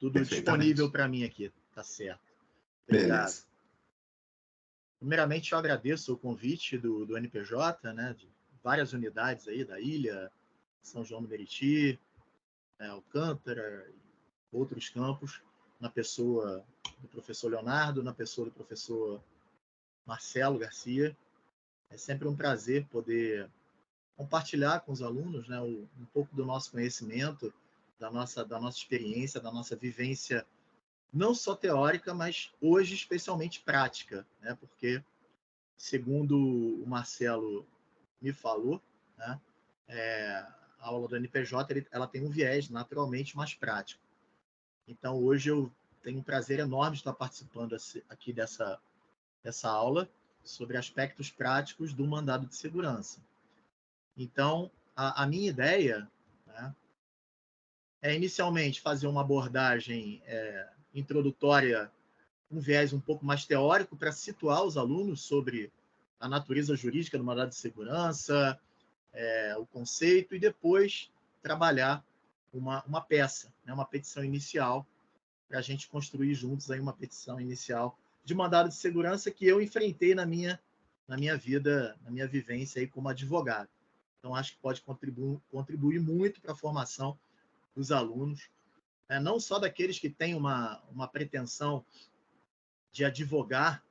Tudo disponível para mim aqui, tá certo. Obrigado. Beleza. Primeiramente, eu agradeço o convite do NPJ, né, de várias unidades aí da ilha, São João do Meriti, Alcântara, outros campos, na pessoa do professor Leonardo, na pessoa do professor Marcelo Garcia. É sempre um prazer poder compartilhar com os alunos, né, um pouco do nosso conhecimento, da nossa experiência, da nossa vivência, não só teórica, mas hoje especialmente prática, né, porque, segundo o Marcelo me falou, né, a aula do NPJ ela tem um viés naturalmente mais prático. Então, hoje eu tenho um prazer enorme de estar participando aqui dessa aula sobre aspectos práticos do mandado de segurança. Então, a minha ideia, né, é inicialmente fazer uma abordagem introdutória, um viés um pouco mais teórico, para situar os alunos sobre a natureza jurídica do mandado de segurança, o conceito, e depois trabalhar uma peça, né, uma petição inicial, para a gente construir juntos aí uma petição inicial de mandado de segurança que eu enfrentei na minha vida, na minha vivência aí como advogado. Então, acho que pode contribuir muito para a formação dos alunos, né? Não só daqueles que têm uma pretensão de advogar,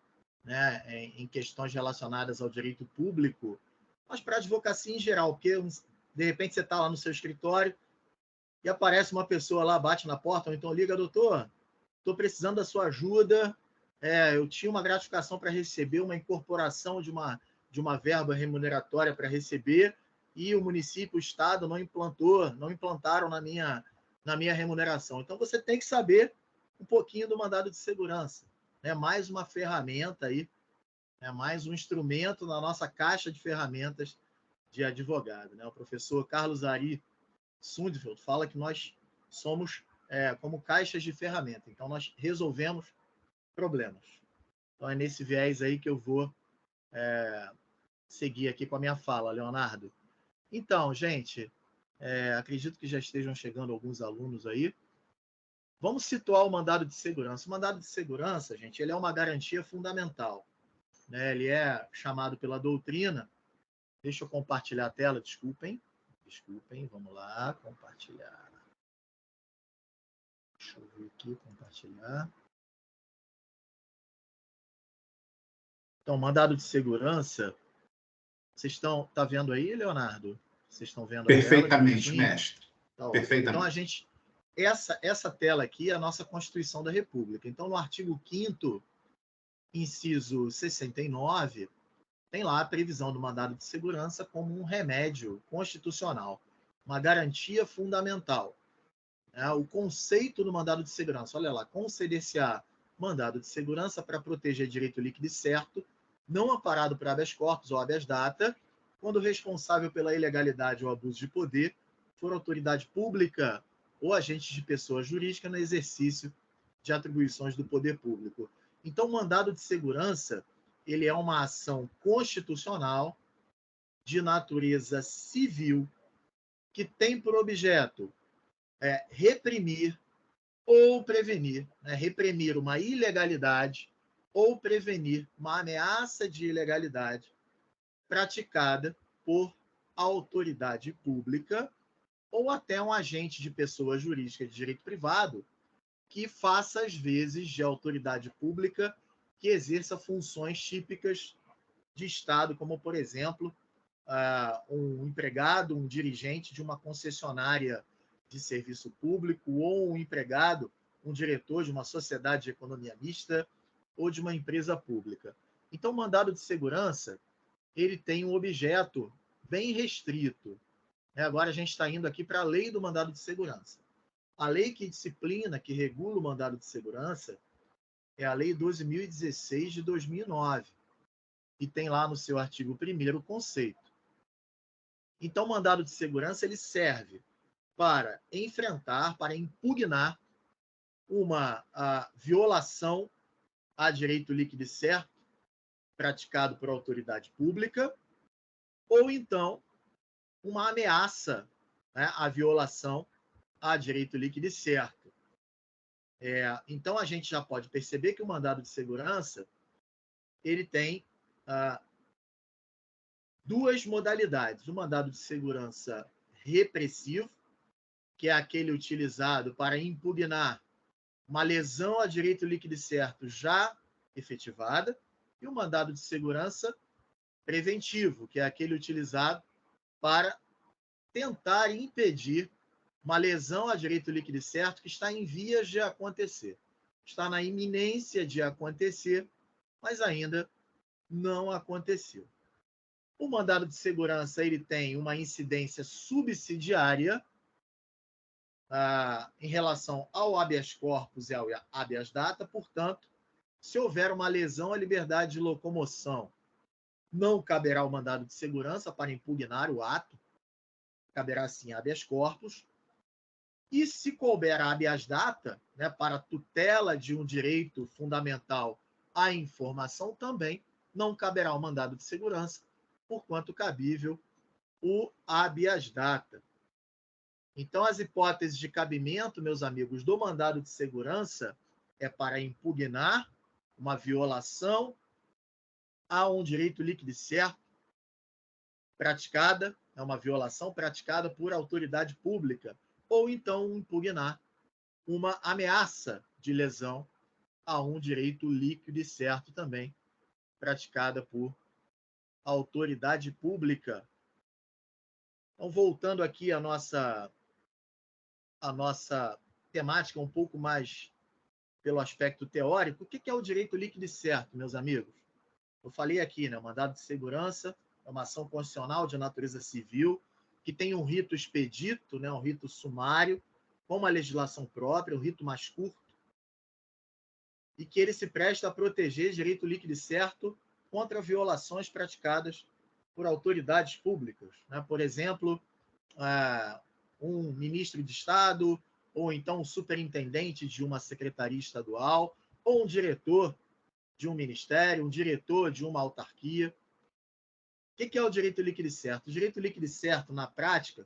né, em questões relacionadas ao direito público, mas para a advocacia em geral, porque de repente você está lá no seu escritório e aparece uma pessoa lá, bate na porta, ou então liga, doutor, estou precisando da sua ajuda, eu tinha uma gratificação para receber, uma incorporação de uma verba remuneratória para receber, e o município, o Estado não implantaram na minha remuneração. Então, você tem que saber um pouquinho do mandado de segurança, né? Mais uma ferramenta aí, né? Mais um instrumento na nossa caixa de ferramentas de advogado, né? O professor Carlos Ari Sundfeld fala que nós somos como caixas de ferramenta. Então, nós resolvemos problemas. Então, é nesse viés aí que eu vou seguir aqui com a minha fala, Leonardo. Então, gente, acredito que já estejam chegando alguns alunos aí. Vamos situar o mandado de segurança. O mandado de segurança, gente, ele é uma garantia fundamental, né? Ele é chamado pela doutrina. Deixa eu compartilhar a tela, desculpem, vamos lá, compartilhar. Deixa eu ver aqui, compartilhar. Então, mandado de segurança, vocês estão vendo aí, Leonardo? Vocês estão vendo perfeitamente, mestre. Tá ótimo. Perfeitamente. Então, essa tela aqui é a nossa Constituição da República. Então, no artigo 5º, inciso 69, tem lá a previsão do mandado de segurança como um remédio constitucional, uma garantia fundamental. O conceito do mandado de segurança, olha lá, conceder-se-á mandado de segurança para proteger direito líquido e certo, não amparado por habeas corpus ou habeas data, quando o responsável pela ilegalidade ou abuso de poder for autoridade pública ou agente de pessoa jurídica no exercício de atribuições do poder público. Então, o mandado de segurança, ele é uma ação constitucional de natureza civil que tem por objeto reprimir ou prevenir, né? Reprimir uma ilegalidade ou prevenir uma ameaça de ilegalidade praticada por autoridade pública ou até um agente de pessoa jurídica de direito privado que faça, às vezes, de autoridade pública que exerça funções típicas de Estado, como, por exemplo, um empregado, um dirigente de uma concessionária de serviço público ou um empregado, um diretor de uma sociedade de economia mista ou de uma empresa pública. Então, o mandado de segurança, ele tem um objeto bem restrito. Agora a gente está indo aqui para a lei do mandado de segurança. A lei que disciplina, que regula o mandado de segurança, é a Lei 12.016 de 2009, e tem lá no seu artigo 1º o conceito. Então, o mandado de segurança ele serve para enfrentar, para impugnar uma violação a direito líquido e certo praticado por autoridade pública, ou então uma ameaça, né, à violação a direito líquido e certo. Então, a gente já pode perceber que o mandado de segurança ele tem duas modalidades. O mandado de segurança repressivo, que é aquele utilizado para impugnar uma lesão a direito líquido e certo já efetivada, e o mandado de segurança preventivo, que é aquele utilizado para tentar impedir uma lesão a direito líquido e certo que está em vias de acontecer. Está na iminência de acontecer, mas ainda não aconteceu. O mandado de segurança ele tem uma incidência subsidiária em relação ao habeas corpus e ao habeas data, portanto, se houver uma lesão à liberdade de locomoção, não caberá o mandado de segurança para impugnar o ato, caberá sim habeas corpus. E se couber habeas data, né, para tutela de um direito fundamental à informação, também não caberá o mandado de segurança, porquanto cabível o habeas data. Então, as hipóteses de cabimento, meus amigos, do mandado de segurança é para impugnar uma violação a um direito líquido e certo praticada, é uma violação praticada por autoridade pública, ou então impugnar uma ameaça de lesão a um direito líquido e certo também praticada por autoridade pública. Então, voltando aqui à nossa temática um pouco mais pelo aspecto teórico, o que é o direito líquido e certo, meus amigos? Eu falei aqui, né, o mandado de segurança é uma ação constitucional de natureza civil que tem um rito expedito, né, um rito sumário, com uma legislação própria, um rito mais curto, e que ele se presta a proteger direito líquido e certo contra violações praticadas por autoridades públicas, né? Por exemplo, um ministro de Estado, ou então um superintendente de uma secretaria estadual, ou um diretor de um ministério, um diretor de uma autarquia. O que é o direito líquido e certo? O direito líquido e certo, na prática,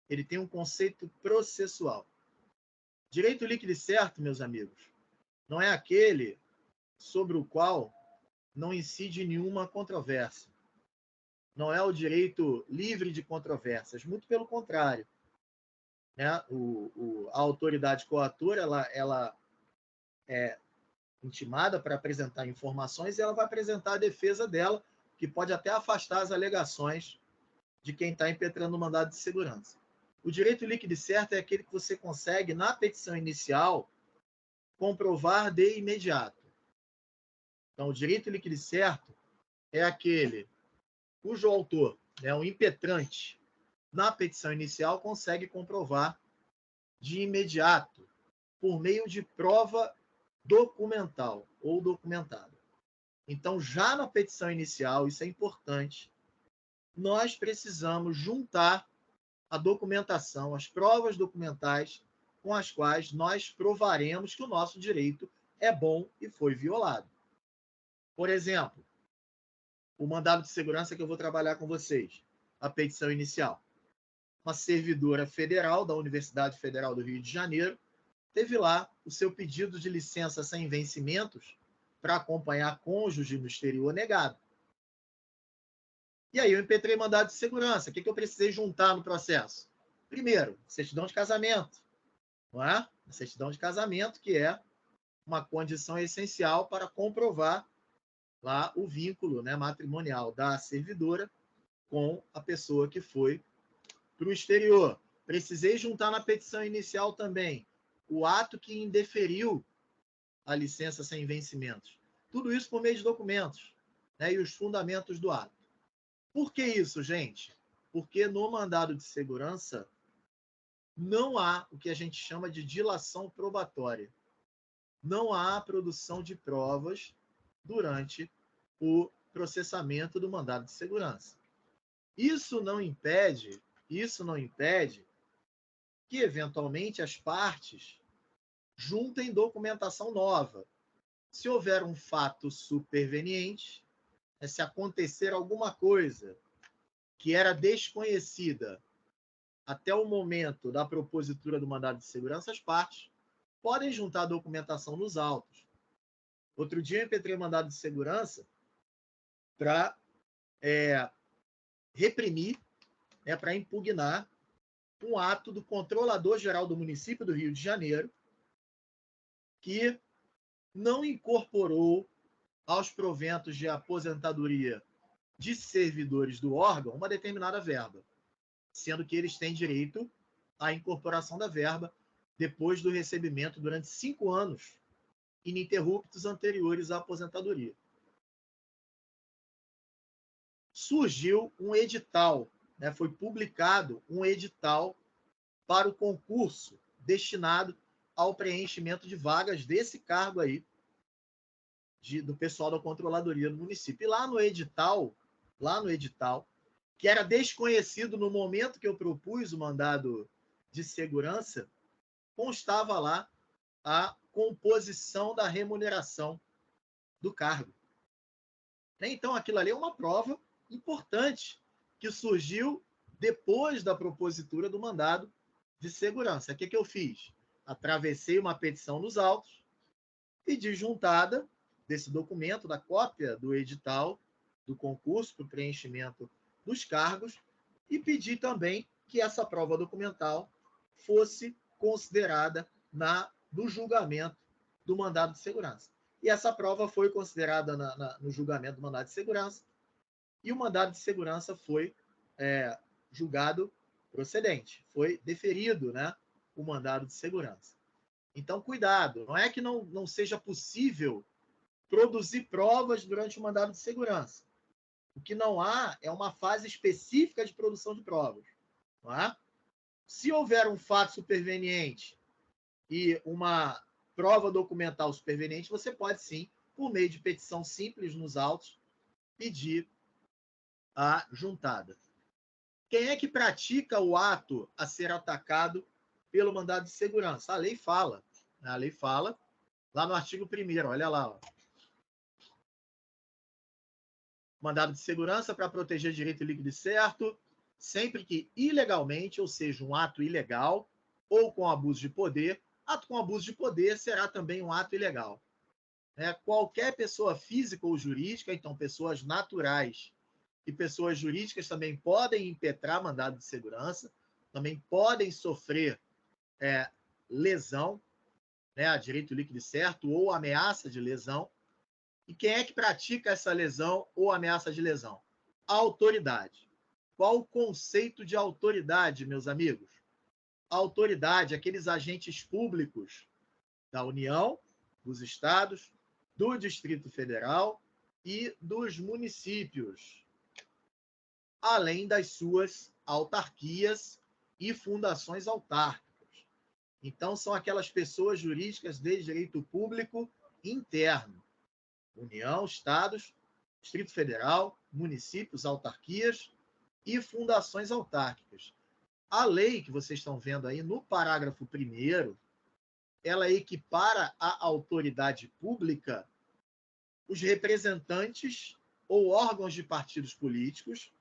ele tem um conceito processual. Direito líquido e certo, meus amigos, não é aquele sobre o qual não incide nenhuma controvérsia. Não é o direito livre de controvérsias, muito pelo contrário. Né? A autoridade coatora ela é intimada para apresentar informações e ela vai apresentar a defesa dela, que pode até afastar as alegações de quem está impetrando o mandado de segurança. O direito líquido e certo é aquele que você consegue, na petição inicial, comprovar de imediato. Então, o direito líquido e certo é aquele cujo autor, né, o impetrante, na petição inicial, consegue comprovar de imediato, por meio de prova documental ou documentada. Então, já na petição inicial, isso é importante, nós precisamos juntar a documentação, as provas documentais com as quais nós provaremos que o nosso direito é bom e foi violado. Por exemplo, o mandado de segurança que eu vou trabalhar com vocês, a petição inicial. Uma servidora federal da Universidade Federal do Rio de Janeiro teve lá o seu pedido de licença sem vencimentos para acompanhar cônjuge no exterior negado. E aí eu impetrei mandado de segurança. O que eu precisei juntar no processo? Primeiro, certidão de casamento. Não é? A certidão de casamento, que é uma condição essencial para comprovar lá o vínculo, né, matrimonial da servidora com a pessoa que foi para o exterior. Precisei juntar na petição inicial também o ato que indeferiu a licença sem vencimentos. Tudo isso por meio de documentos, né, e os fundamentos do ato. Por que isso, gente? Porque no mandado de segurança não há o que a gente chama de dilação probatória. Não há produção de provas durante o processamento do mandado de segurança. Isso não impede que, eventualmente, as partes juntem documentação nova. Se houver um fato superveniente, se acontecer alguma coisa que era desconhecida até o momento da propositura do mandado de segurança, as partes podem juntar documentação nos autos. Outro dia eu impetrei mandado de segurança para reprimir, para impugnar um ato do controlador-geral do município do Rio de Janeiro, que não incorporou aos proventos de aposentadoria de servidores do órgão uma determinada verba, sendo que eles têm direito à incorporação da verba depois do recebimento durante 5 anos ininterruptos anteriores à aposentadoria. Surgiu um edital, foi publicado um edital para o concurso destinado ao preenchimento de vagas desse cargo aí, do pessoal da controladoria do município. E lá no edital, que era desconhecido no momento que eu propus o mandado de segurança, constava lá a composição da remuneração do cargo. Então, aquilo ali é uma prova importante que surgiu depois da propositura do mandado de segurança. O que eu fiz? Atravessei uma petição nos autos, pedi juntada desse documento, da cópia do edital do concurso para o preenchimento dos cargos, e pedi também que essa prova documental fosse considerada no julgamento do mandado de segurança. E essa prova foi considerada no julgamento do mandado de segurança, e o mandado de segurança foi julgado procedente, foi deferido, o mandado de segurança. Então, cuidado, não é que não seja possível produzir provas durante o mandado de segurança. O que não há é uma fase específica de produção de provas. Não é? Se houver um fato superveniente e uma prova documental superveniente, você pode sim, por meio de petição simples nos autos, pedir a juntada. Quem é que pratica o ato a ser atacado pelo mandado de segurança? A lei fala. A lei fala lá no artigo 1º, olha lá. Ó. Mandado de segurança para proteger direito líquido e certo, sempre que ilegalmente, ou seja, um ato ilegal, ou com abuso de poder. Ato com abuso de poder será também um ato ilegal. Qualquer pessoa física ou jurídica, então pessoas naturais e pessoas jurídicas também podem impetrar mandado de segurança, também podem sofrer lesão, a direito líquido e certo, ou ameaça de lesão. E quem é que pratica essa lesão ou ameaça de lesão? A autoridade. Qual o conceito de autoridade, meus amigos? A autoridade, aqueles agentes públicos da União, dos estados, do Distrito Federal e dos municípios, além das suas autarquias e fundações autárquicas. Então, são aquelas pessoas jurídicas de direito público interno. União, estados, Distrito Federal, municípios, autarquias e fundações autárquicas. A lei que vocês estão vendo aí no parágrafo 1º, ela equipara à autoridade pública os representantes ou órgãos de partidos políticos.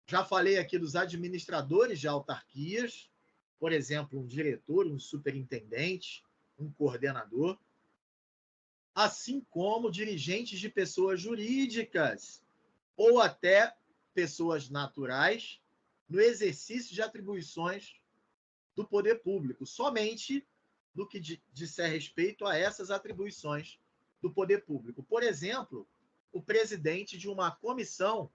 Já falei aqui dos administradores de autarquias, por exemplo, um diretor, um superintendente, um coordenador, assim como dirigentes de pessoas jurídicas ou até pessoas naturais no exercício de atribuições do poder público, somente do que disser respeito a essas atribuições do poder público. Por exemplo, o presidente de uma comissão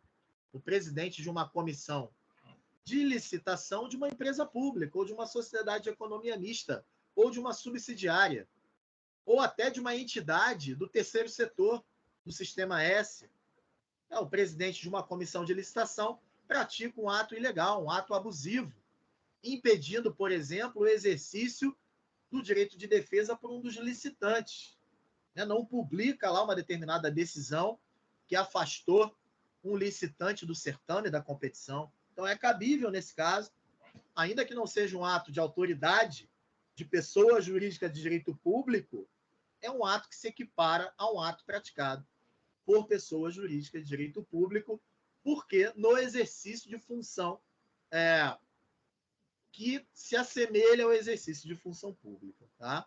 de licitação de uma empresa pública, ou de uma sociedade de economia mista, ou de uma subsidiária, ou até de uma entidade do terceiro setor do Sistema S. O presidente de uma comissão de licitação pratica um ato ilegal, um ato abusivo, impedindo, por exemplo, o exercício do direito de defesa por um dos licitantes. Não publica lá uma determinada decisão que afastou um licitante do certame da competição. Então, é cabível, nesse caso, ainda que não seja um ato de autoridade de pessoa jurídica de direito público, é um ato que se equipara a um ato praticado por pessoa jurídica de direito público, porque no exercício de função que se assemelha ao exercício de função pública. Tá?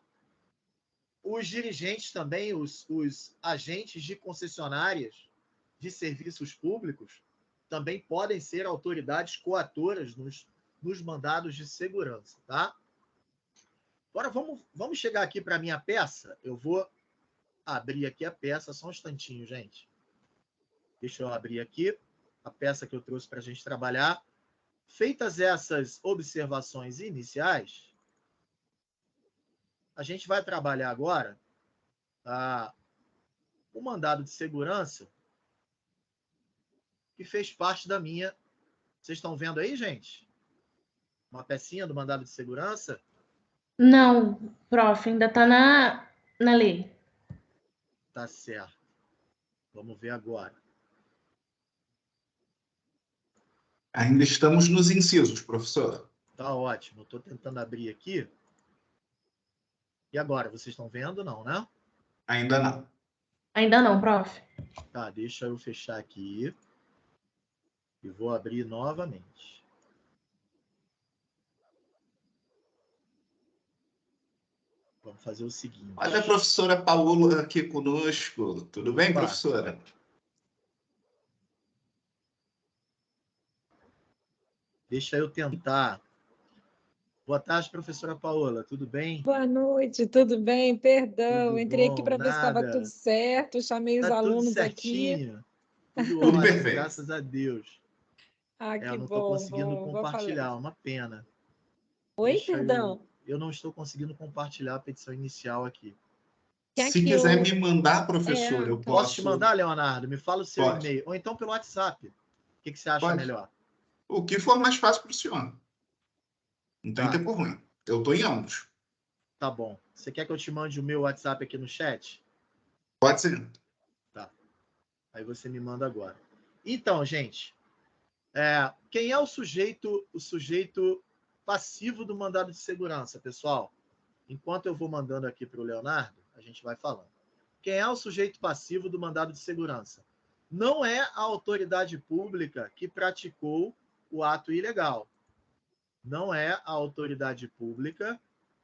Os dirigentes também, os agentes de concessionárias de serviços públicos, também podem ser autoridades coatoras nos mandados de segurança. Tá? Agora, vamos chegar aqui para a minha peça. Eu vou abrir aqui a peça, só um instantinho, gente. Deixa eu abrir aqui a peça que eu trouxe para a gente trabalhar. Feitas essas observações iniciais, a gente vai trabalhar agora o mandado de segurança que fez parte da minha... Vocês estão vendo aí, gente? Uma pecinha do mandado de segurança? Não, prof, ainda está na lei. Tá certo. Vamos ver agora. Ainda estamos nos incisos, professor. Tá ótimo. Estou tentando abrir aqui. E agora, vocês estão vendo? Não, né? Ainda não. Ainda não, prof. Tá, deixa eu fechar aqui. E vou abrir novamente. Vamos fazer o seguinte. Olha a professora Paola aqui conosco. Tudo bem, Opa. professora? Deixa eu tentar. Boa tarde, professora Paola. Tudo bem? Boa noite, tudo bem? Perdão, Tudo entrei aqui bom? para ver se estava tudo Nada. certo, chamei os Tá tudo alunos aqui. certinho. Tudo Tudo ótimo, perfeito. graças a Deus. Ah, que Eu não estou bom, conseguindo vou falar. compartilhar, uma pena. Oi, perdão? Eu não estou conseguindo compartilhar a petição inicial aqui. Quer Se que quiser eu- me mandar, professor, eu Posso posso... te mandar, Leonardo? Me fala o seu Pode. e-mail. Ou então pelo WhatsApp. O que você acha Pode. melhor? O que for mais fácil para o senhor. Não tem Tá. tempo ruim. Eu estou em ambos. Tá bom. Você quer que eu te mande o meu WhatsApp aqui no chat? Pode ser. Tá. Aí você me manda agora. Então, gente, quem é o sujeito passivo do mandado de segurança, pessoal? Enquanto eu vou mandando aqui para o Leonardo, a gente vai falando. Quem é o sujeito passivo do mandado de segurança? Não é a autoridade pública que praticou o ato ilegal. Não é a autoridade pública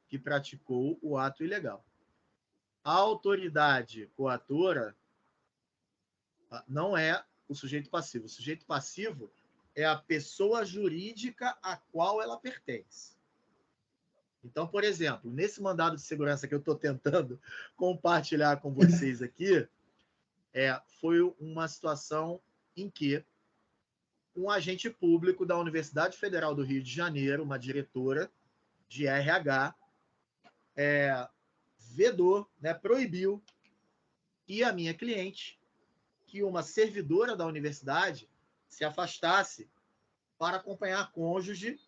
que praticou o ato ilegal. A autoridade coatora não é o sujeito passivo. O sujeito passivo é a pessoa jurídica a qual ela pertence. Então, por exemplo, nesse mandado de segurança que eu estou tentando compartilhar com vocês aqui, foi uma situação em que um agente público da Universidade Federal do Rio de Janeiro, uma diretora de RH, vedou, proibiu que a minha cliente, que uma servidora da universidade, se afastasse para acompanhar a cônjuge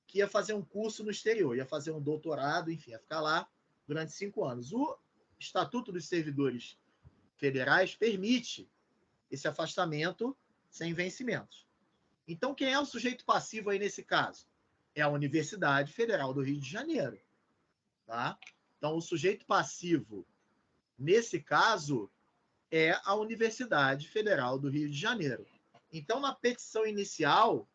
que ia fazer um curso no exterior, ia fazer um doutorado, enfim, ia ficar lá durante 5 anos. O Estatuto dos Servidores Federais permite esse afastamento sem vencimentos. Então, quem é o sujeito passivo aí nesse caso? É a Universidade Federal do Rio de Janeiro. Tá? Então, o sujeito passivo, nesse caso, é a Universidade Federal do Rio de Janeiro. Então, na petição inicial,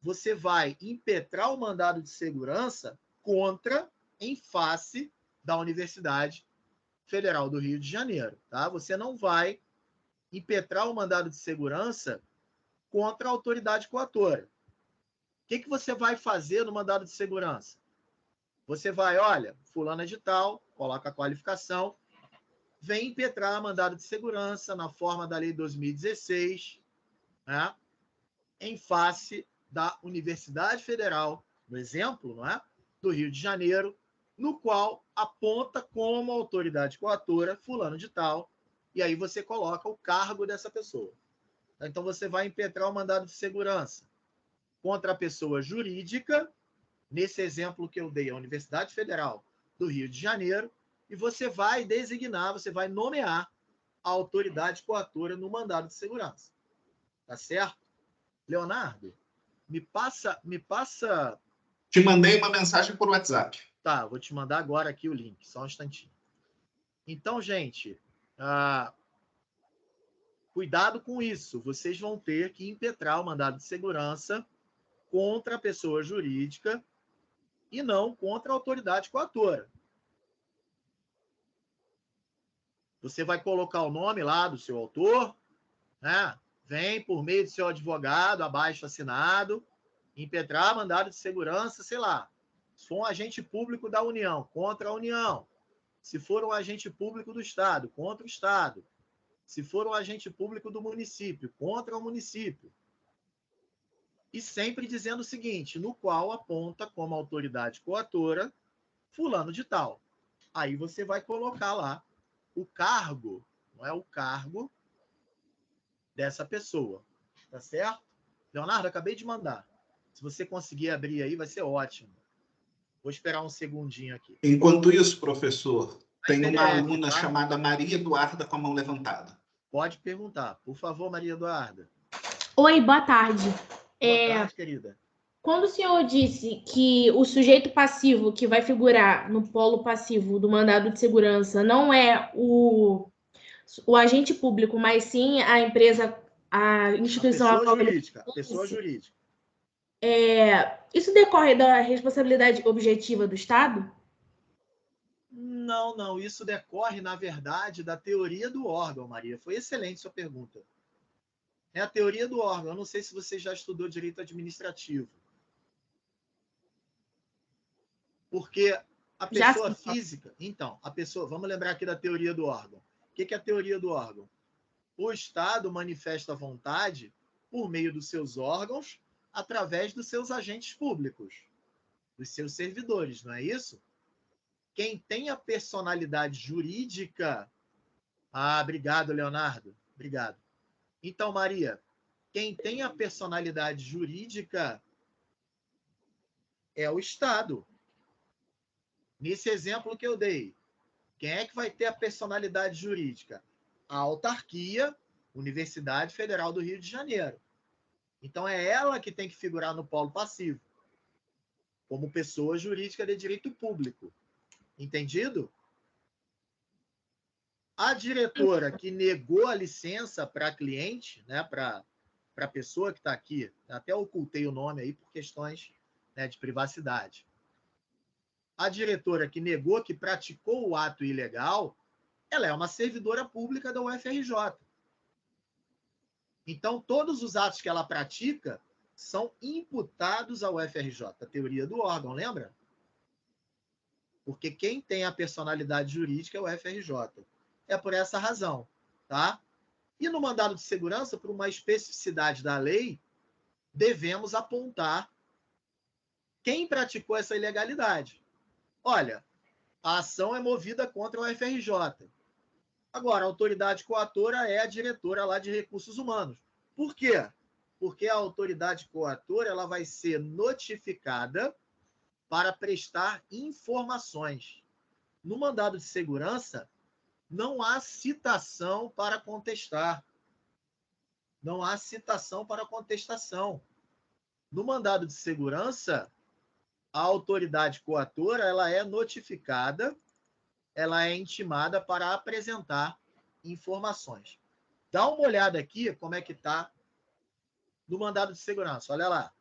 você vai impetrar o mandado de segurança contra, em face da Universidade Federal do Rio de Janeiro. Tá? Você não vai impetrar o mandado de segurança contra a autoridade coatora. O que você vai fazer no mandado de segurança? Você vai, olha, fulana de tal, coloca a qualificação, vem impetrar mandado de segurança na forma da Lei 2016, né, em face da Universidade Federal, no exemplo, não é, do Rio de Janeiro, no qual aponta como autoridade coatora fulano de tal, e aí você coloca o cargo dessa pessoa. Então, você vai impetrar o mandado de segurança contra a pessoa jurídica, nesse exemplo que eu dei, a Universidade Federal do Rio de Janeiro, e você vai designar, você vai nomear a autoridade coatora no mandado de segurança. Tá certo? Leonardo, me passa... Te mandei uma mensagem por WhatsApp. Tá, vou te mandar agora aqui o link, só um instantinho. Então, gente, cuidado com isso. Vocês vão ter que impetrar o mandado de segurança contra a pessoa jurídica e não contra a autoridade coatora. Você vai colocar o nome lá do seu autor, né? Vem por meio do seu advogado, abaixo assinado, impetrar mandado de segurança, sei lá. Se for um agente público da União, contra a União. Se for um agente público do Estado, contra o Estado. Se for um agente público do município, contra o município. E sempre dizendo o seguinte, no qual aponta como autoridade coatora fulano de tal. Aí você vai colocar lá o cargo, não é o cargo dessa pessoa, tá certo? Leonardo, acabei de mandar. Se você conseguir abrir aí, vai ser ótimo. Vou esperar um segundinho aqui. Enquanto isso, professor, tem uma PDF, aluna tá? chamada Maria Eduarda com a mão levantada. Pode perguntar. Por favor, Maria Eduarda. Oi, boa tarde. Boa tarde, querida. Quando o senhor disse que o sujeito passivo que vai figurar no polo passivo do mandado de segurança não é o agente público, mas sim a empresa, a instituição a qual ele A pessoa jurídica. isso decorre da responsabilidade objetiva do Estado? Não, não. Isso decorre, na verdade, da teoria do órgão, Maria. Foi excelente sua pergunta. É a teoria do órgão. Eu não sei se você já estudou direito administrativo. Porque a pessoa física... Então, a pessoa... Vamos lembrar aqui da teoria do órgão. O que é a teoria do órgão? O Estado manifesta vontade por meio dos seus órgãos, através dos seus agentes públicos, dos seus servidores, não é isso? Quem tem a personalidade jurídica... Ah, obrigado, Leonardo. Obrigado. Então, Maria, quem tem a personalidade jurídica é o Estado. Nesse exemplo que eu dei, quem é que vai ter a personalidade jurídica? A autarquia, Universidade Federal do Rio de Janeiro. Então, é ela que tem que figurar no polo passivo, como pessoa jurídica de direito público. Entendido? A diretora que negou a licença para a cliente, né, para a pessoa que está aqui, até ocultei o nome aí por questões, né, de privacidade. A diretora que negou, que praticou o ato ilegal, ela é uma servidora pública da UFRJ. Então, todos os atos que ela pratica são imputados ao UFRJ, a teoria do órgão, lembra? Porque quem tem a personalidade jurídica é o UFRJ. É por essa razão, tá? E no mandado de segurança, por uma especificidade da lei, devemos apontar quem praticou essa ilegalidade. Olha, a ação é movida contra o UFRJ. Agora, a autoridade coatora é a diretora lá de recursos humanos. Por quê? Porque a autoridade coatora ela vai ser notificada para prestar informações. No mandado de segurança, não há citação para contestar. Não há citação para contestação. No mandado de segurança, a autoridade coatora ela é notificada, ela é intimada para apresentar informações. Dá uma olhada aqui como é que está no mandado de segurança. Olha lá.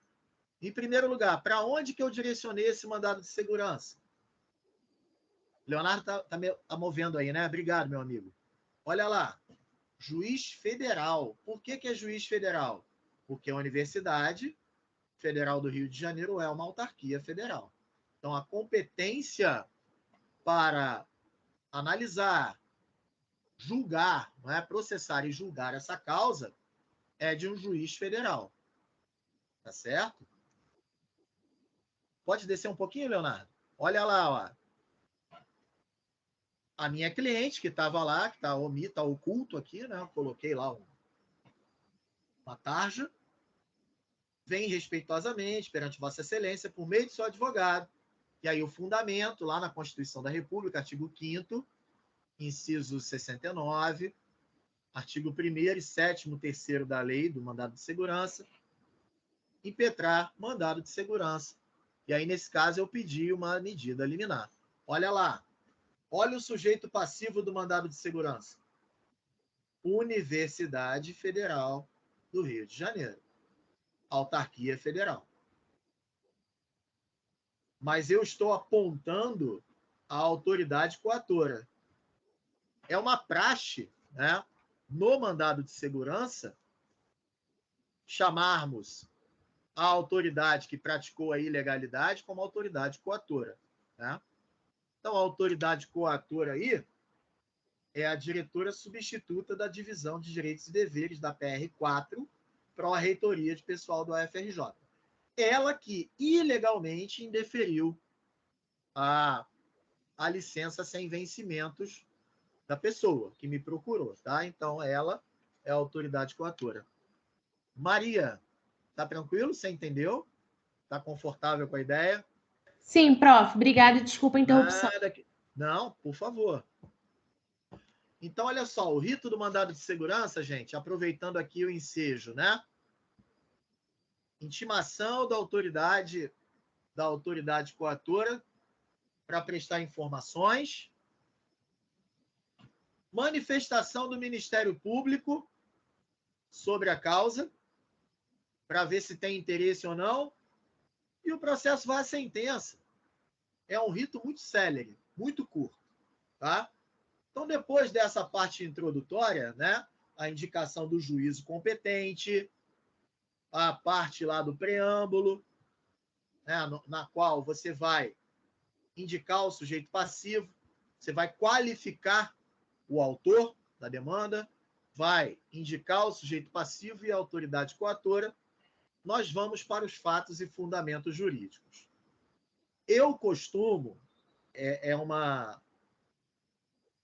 Em primeiro lugar, para onde que eu direcionei esse mandado de segurança? Leonardo tá movendo aí, né? Obrigado, meu amigo. Olha lá. Juiz federal. Por que é juiz federal? Porque a Universidade Federal do Rio de Janeiro é uma autarquia federal. Então, a competência para analisar, julgar, não é? Processar e julgar essa causa é de um juiz federal. Tá certo? Pode descer um pouquinho, Leonardo? Olha lá, ó. A minha cliente que estava lá, que está oculto aqui, né? Eu coloquei lá uma tarja. Vem respeitosamente perante Vossa Excelência por meio de seu advogado. E aí o fundamento, lá na Constituição da República, artigo 5º, inciso 69, artigo 1º e 7º, 3º da lei do mandado de segurança, impetrar mandado de segurança. E aí, nesse caso, eu pedi uma medida liminar. Olha lá. Olha o sujeito passivo do mandado de segurança. Universidade Federal do Rio de Janeiro. Autarquia Federal. mas eu estou apontando a autoridade coatora. É uma praxe, né, no mandado de segurança, chamarmos a autoridade que praticou a ilegalidade como autoridade coatora, né? Então, a autoridade coatora aí é a diretora substituta da Divisão de Direitos e Deveres da PR4, Pró-Reitoria de Pessoal do UFRJ. Ela que ilegalmente indeferiu a licença sem vencimentos da pessoa que me procurou, tá? Então, ela é a autoridade coatora. Maria, tá tranquilo? Você entendeu? Tá confortável com a ideia? Sim, prof. Obrigada e desculpa a interrupção. Não, por favor. Então, olha só, o rito do mandado de segurança, gente, aproveitando aqui o ensejo, né? Intimação da autoridade coatora para prestar informações, manifestação do Ministério Público sobre a causa, para ver se tem interesse ou não, e o processo vai à sentença. É um rito muito célere, muito curto, tá? Então, depois dessa parte introdutória, né, a indicação do juízo competente, a parte lá do preâmbulo, né, na qual você vai indicar o sujeito passivo, você vai qualificar o autor da demanda, vai indicar o sujeito passivo e a autoridade coatora, nós vamos para os fatos e fundamentos jurídicos. Eu costumo, é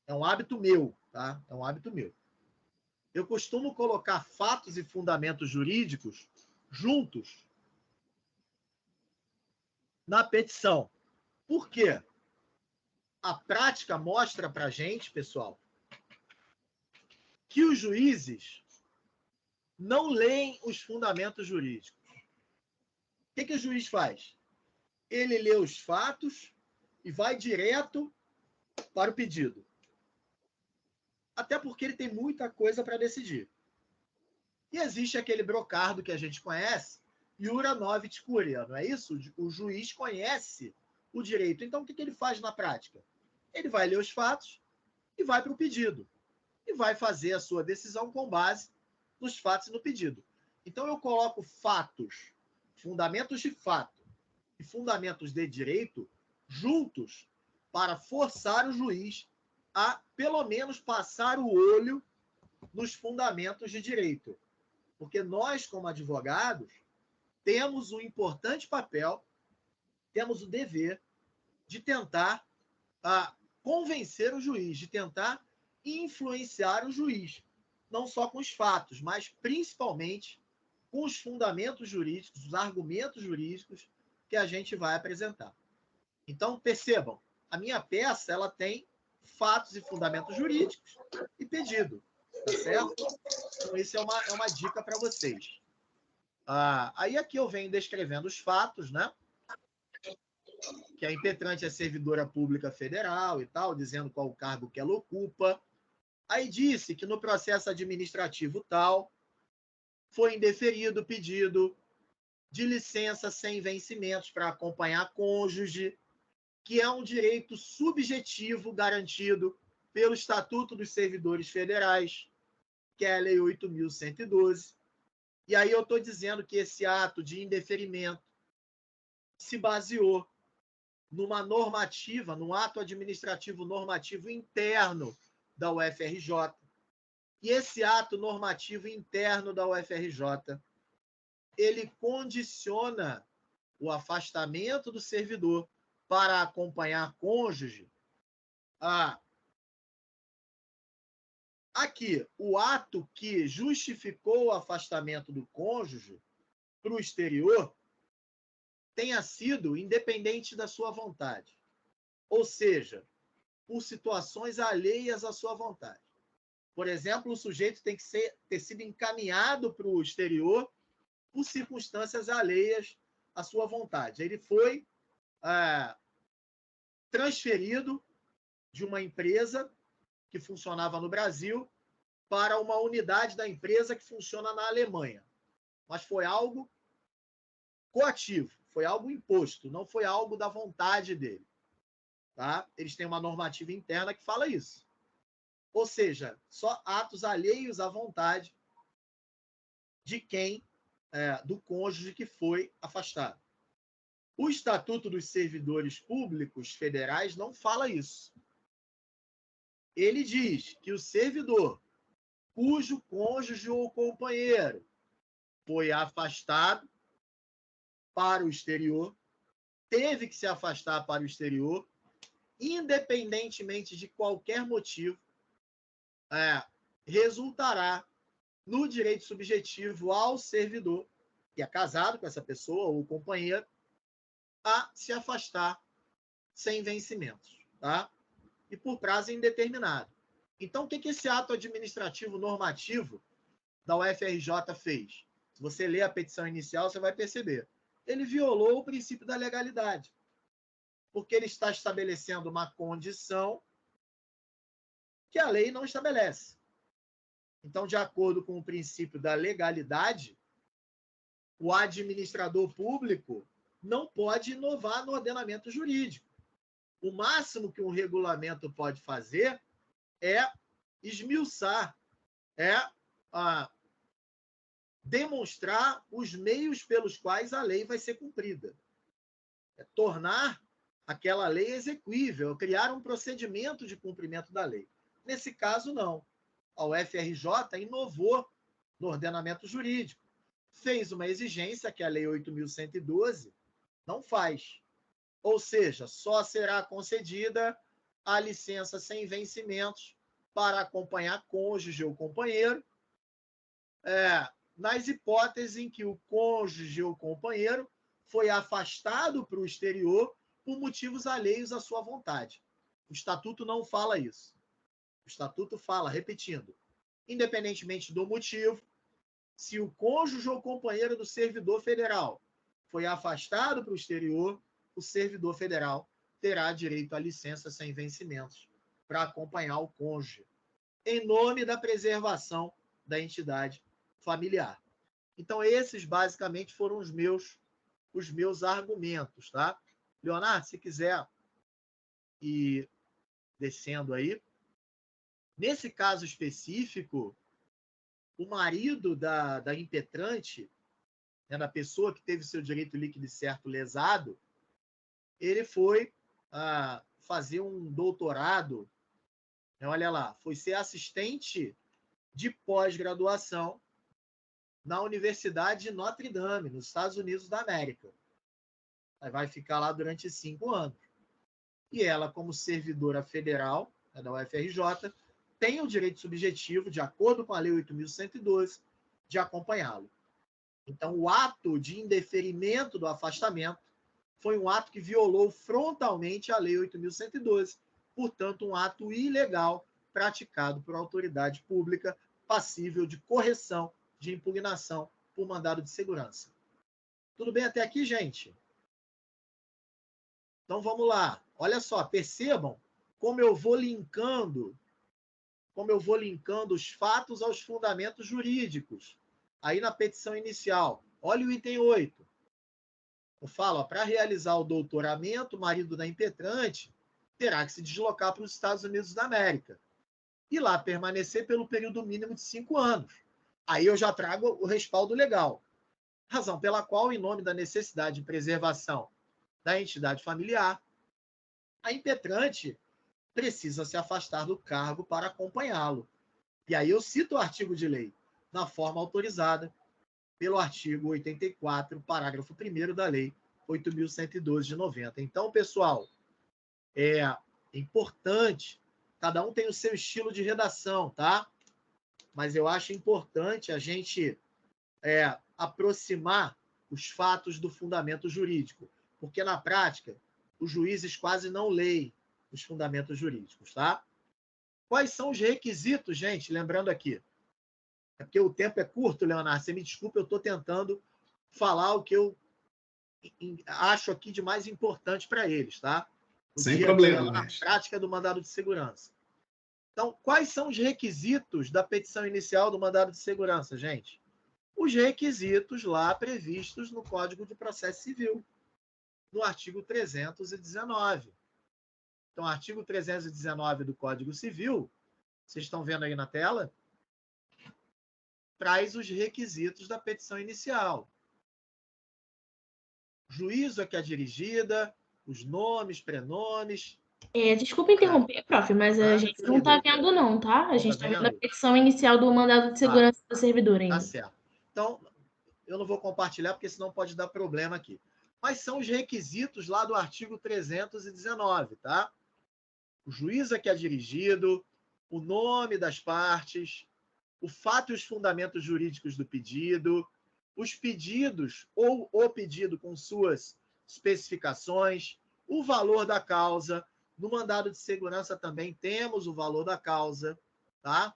um hábito meu, tá? É um hábito meu. Eu costumo colocar fatos e fundamentos jurídicos juntos na petição. Por quê? A prática mostra para a gente, pessoal, que os juízes não leem os fundamentos jurídicos. O que o juiz faz? Ele lê os fatos e vai direto para o pedido. Até porque ele tem muita coisa para decidir. E existe aquele brocardo que a gente conhece, iura novit curia, não é isso? O juiz conhece o direito. Então, o que ele faz na prática? Ele vai ler os fatos e vai para o pedido. E vai fazer a sua decisão com base nos fatos e no pedido. Então, eu coloco fatos, fundamentos de fato e fundamentos de direito juntos para forçar o juiz a, pelo menos, passar o olho nos fundamentos de direito. Porque nós, como advogados, temos um importante papel, temos o dever de tentar convencer o juiz, de tentar influenciar o juiz, não só com os fatos, mas principalmente com os fundamentos jurídicos, os argumentos jurídicos que a gente vai apresentar. Então, percebam, a minha peça ela tem fatos e fundamentos jurídicos e pedido, tá certo? Então, isso é uma dica para vocês. Aí aqui eu venho descrevendo os fatos, né? Que a impetrante é servidora pública federal e tal, dizendo qual o cargo que ela ocupa. Aí disse que no processo administrativo tal foi indeferido o pedido de licença sem vencimentos para acompanhar cônjuge, que é um direito subjetivo garantido pelo Estatuto dos Servidores Federais, que é a Lei 8.112. E aí eu estou dizendo que esse ato de indeferimento se baseou numa normativa, num ato administrativo normativo interno da UFRJ. E esse ato normativo interno da UFRJ, ele condiciona o afastamento do servidor para acompanhar cônjuge aqui, o ato que justificou o afastamento do cônjuge para o exterior tenha sido independente da sua vontade. Ou seja, por situações alheias à sua vontade. Por exemplo, o sujeito tem que ter sido encaminhado para o exterior por circunstâncias alheias à sua vontade. Ele foi transferido de uma empresa que funcionava no Brasil para uma unidade da empresa que funciona na Alemanha. Mas foi algo coativo, foi algo imposto, não foi algo da vontade dele. Tá? Eles têm uma normativa interna que fala isso. Ou seja, só atos alheios à vontade de quem, do cônjuge que foi afastado. O Estatuto dos Servidores Públicos Federais não fala isso. Ele diz que o servidor cujo cônjuge ou companheiro foi afastado para o exterior, teve que se afastar para o exterior, independentemente de qualquer motivo, resultará no direito subjetivo ao servidor, que é casado com essa pessoa ou companheiro, a se afastar sem vencimentos, tá? E por prazo indeterminado. Então, o que esse ato administrativo normativo da UFRJ fez? Se você ler a petição inicial, você vai perceber. Ele violou o princípio da legalidade, porque ele está estabelecendo uma condição que a lei não estabelece. Então, de acordo com o princípio da legalidade, o administrador público não pode inovar no ordenamento jurídico. O máximo que um regulamento pode fazer é esmiuçar, demonstrar os meios pelos quais a lei vai ser cumprida. É tornar aquela lei exequível, criar um procedimento de cumprimento da lei. Nesse caso, não. A UFRJ inovou no ordenamento jurídico. Fez uma exigência que a Lei 8.112 não faz. Ou seja, só será concedida a licença sem vencimentos para acompanhar cônjuge ou companheiro, nas hipóteses em que o cônjuge ou companheiro foi afastado para o exterior por motivos alheios à sua vontade. O Estatuto não fala isso. O Estatuto fala, repetindo, independentemente do motivo, se o cônjuge ou companheiro do servidor federal foi afastado para o exterior, o servidor federal terá direito à licença sem vencimentos para acompanhar o cônjuge, em nome da preservação da entidade familiar. Então, esses basicamente foram os meus argumentos, tá? Leonardo, se quiser ir descendo aí. Nesse caso específico, o marido da impetrante, da pessoa que teve seu direito líquido e certo lesado, ele foi fazer um doutorado, olha lá, foi ser assistente de pós-graduação na Universidade de Notre Dame, nos Estados Unidos da América. Vai ficar lá durante 5 anos. E ela, como servidora federal da UFRJ, tem o direito subjetivo, de acordo com a Lei 8.112, de acompanhá-lo. Então, o ato de indeferimento do afastamento foi um ato que violou frontalmente a Lei 8.112, portanto, um ato ilegal praticado por autoridade pública, passível de correção, de impugnação por mandado de segurança. Tudo bem até aqui, gente? Então, vamos lá. Olha só, percebam como eu vou linkando os fatos aos fundamentos jurídicos. Aí na petição inicial, olha o item 8. Eu falo, para realizar o doutoramento, o marido da impetrante terá que se deslocar para os Estados Unidos da América e lá permanecer pelo período mínimo de 5 anos. Aí eu já trago o respaldo legal. Razão pela qual, em nome da necessidade de preservação da entidade familiar, a impetrante precisa se afastar do cargo para acompanhá-lo. E aí eu cito o artigo de lei, na forma autorizada pelo artigo 84, parágrafo 1º da Lei 8.112 de 90. Então, pessoal, é importante, cada um tem o seu estilo de redação, tá? Mas eu acho importante a gente aproximar os fatos do fundamento jurídico, porque na prática os juízes quase não leem os fundamentos jurídicos, tá? Quais são os requisitos, gente? Lembrando aqui, é porque o tempo é curto, Leonardo, você me desculpa, eu estou tentando falar o que eu acho aqui de mais importante para eles, tá? Sem problema, na prática do mandado de segurança. Então, quais são os requisitos da petição inicial do mandado de segurança, gente? Os requisitos lá previstos no Código de Processo Civil. no artigo 319. Então, artigo 319 do Código Civil, vocês estão vendo aí na tela, traz os requisitos da petição inicial. Juízo a que é dirigida, os nomes, prenomes. Desculpa interromper, prof, mas a gente não está vendo não, tá? A gente está vendo a petição inicial do mandado de segurança do servidor ainda. Tá certo. Então, eu não vou compartilhar, porque senão pode dar problema aqui. Mas são os requisitos lá do artigo 319, tá? O juiz a que é dirigido, o nome das partes, o fato e os fundamentos jurídicos do pedido, os pedidos ou o pedido com suas especificações, o valor da causa. No mandado de segurança também temos o valor da causa, tá?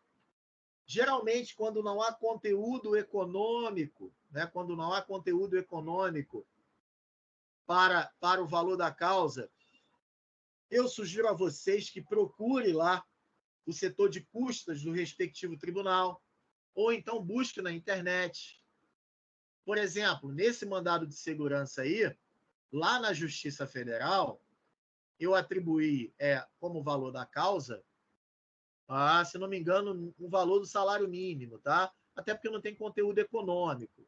Geralmente, quando não há conteúdo econômico, né? Quando não há conteúdo econômico para o valor da causa, eu sugiro a vocês que procure lá o setor de custas do respectivo tribunal, ou então busque na internet. Por exemplo, nesse mandado de segurança aí, lá na Justiça Federal, eu atribuí como valor da causa, se não me engano, o valor do salário mínimo, tá? Até porque não tem conteúdo econômico.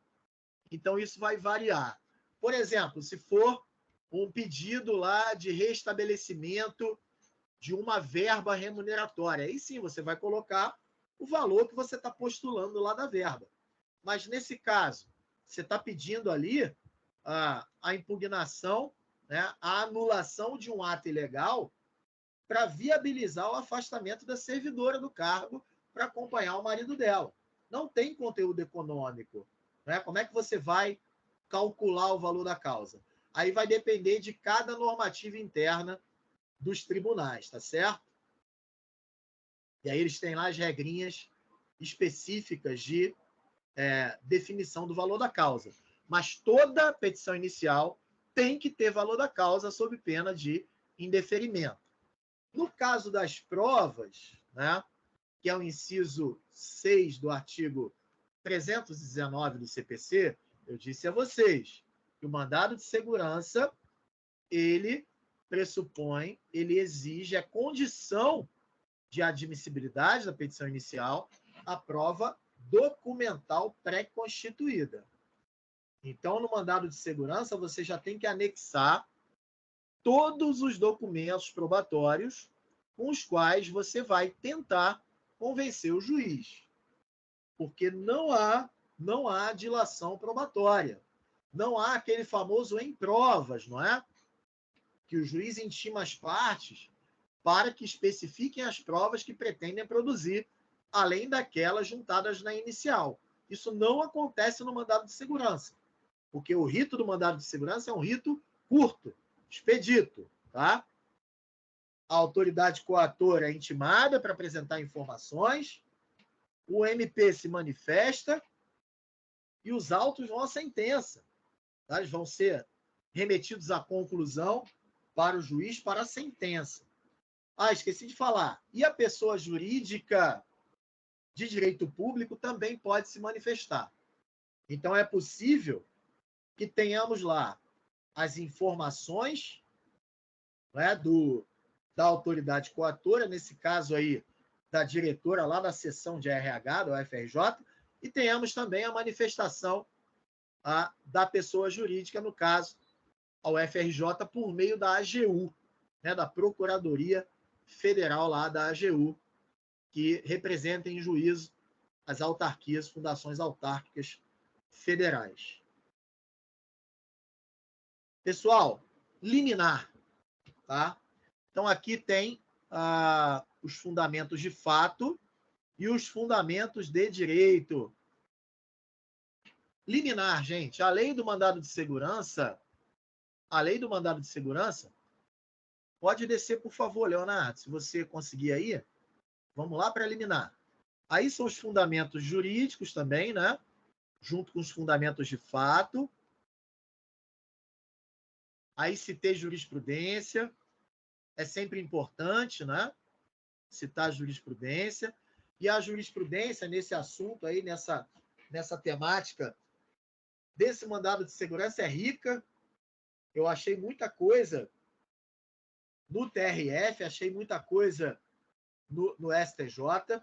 Então, isso vai variar. Por exemplo, se for um pedido lá de restabelecimento de uma verba remuneratória, aí sim você vai colocar o valor que você está postulando lá da verba. Mas, nesse caso, você está pedindo ali a impugnação, né, a anulação de um ato ilegal para viabilizar o afastamento da servidora do cargo para acompanhar o marido dela. Não tem conteúdo econômico, né? Como é que você vai calcular o valor da causa? Aí vai depender de cada normativa interna dos tribunais, tá certo? E aí eles têm lá as regrinhas específicas de definição do valor da causa. Mas toda petição inicial tem que ter valor da causa sob pena de indeferimento. No caso das provas, né, que é o inciso 6 do artigo 319 do CPC, eu disse a vocês que o mandado de segurança, ele pressupõe, ele exige a condição de admissibilidade da petição inicial, a prova documental pré-constituída. Então, no mandado de segurança, você já tem que anexar todos os documentos probatórios com os quais você vai tentar convencer o juiz. Porque não há dilação probatória. Não há aquele famoso em provas, não é? Que o juiz intima as partes para que especifiquem as provas que pretendem produzir, além daquelas juntadas na inicial. Isso não acontece no mandado de segurança, porque o rito do mandado de segurança é um rito curto, expedito, tá? A autoridade coatora é intimada para apresentar informações, o MP se manifesta e os autos vão à sentença, tá? Eles vão ser remetidos à conclusão para o juiz, para a sentença. Esqueci de falar. E a pessoa jurídica de direito público também pode se manifestar. Então, é possível que tenhamos lá as informações, né, da autoridade coatora, nesse caso aí, da diretora lá da seção de RH, da UFRJ, e tenhamos também a manifestação da pessoa jurídica, no caso, a UFRJ, por meio da AGU, né, da Procuradoria Federal lá da AGU, que representa em juízo as autarquias, fundações autárquicas federais. Pessoal, liminar, tá? Então, aqui tem os fundamentos de fato e os fundamentos de direito. Liminar, gente, a lei do mandado de segurança, pode descer, por favor, Leonardo, se você conseguir aí, vamos lá para liminar. Aí são os fundamentos jurídicos também, né? Junto com os fundamentos de fato. Aí citei jurisprudência, é sempre importante, né? Citar a jurisprudência. E a jurisprudência, nesse assunto aí, nessa temática desse mandado de segurança, é rica, Eu achei muita coisa no TRF, achei muita coisa no STJ.